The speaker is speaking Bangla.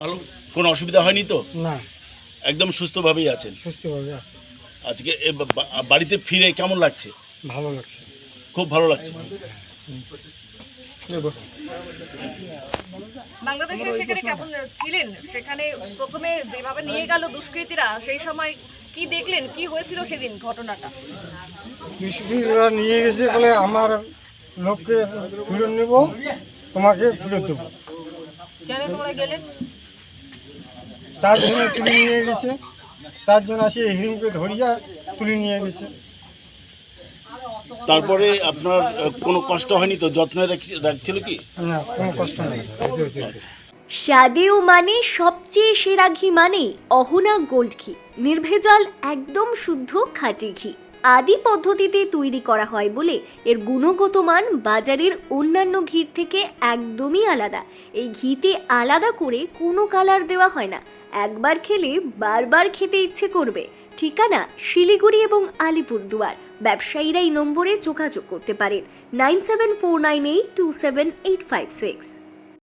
ভালো, কোনো অসুবিধা হয়নি তো? না, একদম সুস্থভাবেই আছেন। সুস্থভাবে আছে। আজকে বাড়িতে ফিরে কেমন লাগছে? ভালো লাগছে। খুব ভালো লাগছে। বাংলাদেশে সেখানে কেমন ছিলেন? সেখানে প্রথমে যেভাবে নিয়ে গেল দুষ্কৃতীরা, সেই সময় কি দেখলেন, কি হয়েছিল সেদিন ঘটনাটা? দুষ্কৃতীরা নিয়ে গেছে বলে আমার লোককে ফেরত নেব, তোমাকে ফেরত দেবো। কেন তোমরা গেলেন? তার জন্য তুলে নিয়ে গেছে, তার জন্য আসে হিরিমকে ধরিয়া তুলে নিয়ে গেছে। তারপরে আপনার কোনো কষ্ট হয়নি তো? যত্নে রাখছিল কি? না, কোনো কষ্ট নেই। স্বাদেও মানে সবচেয়ে সেরা ঘি মানে অহনা গোল্ড ঘি। নির্ভেজাল, একদম শুদ্ধ খাঁটি ঘি। আদি পদ্ধতিতে তৈরি করা হয় বলে এর গুণগত মান বাজারের অন্যান্য ঘির থেকে একদমই আলাদা। এই ঘিতে আলাদা করে কোনো কালার দেওয়া হয় না। একবার খেলে বারবার খেতে ইচ্ছে করবে। ঠিকানা শিলিগুড়ি এবং আলিপুরদুয়ার। ব্যবসায়ীরা এই নম্বরে যোগাযোগ করতে পারেন 9749827856।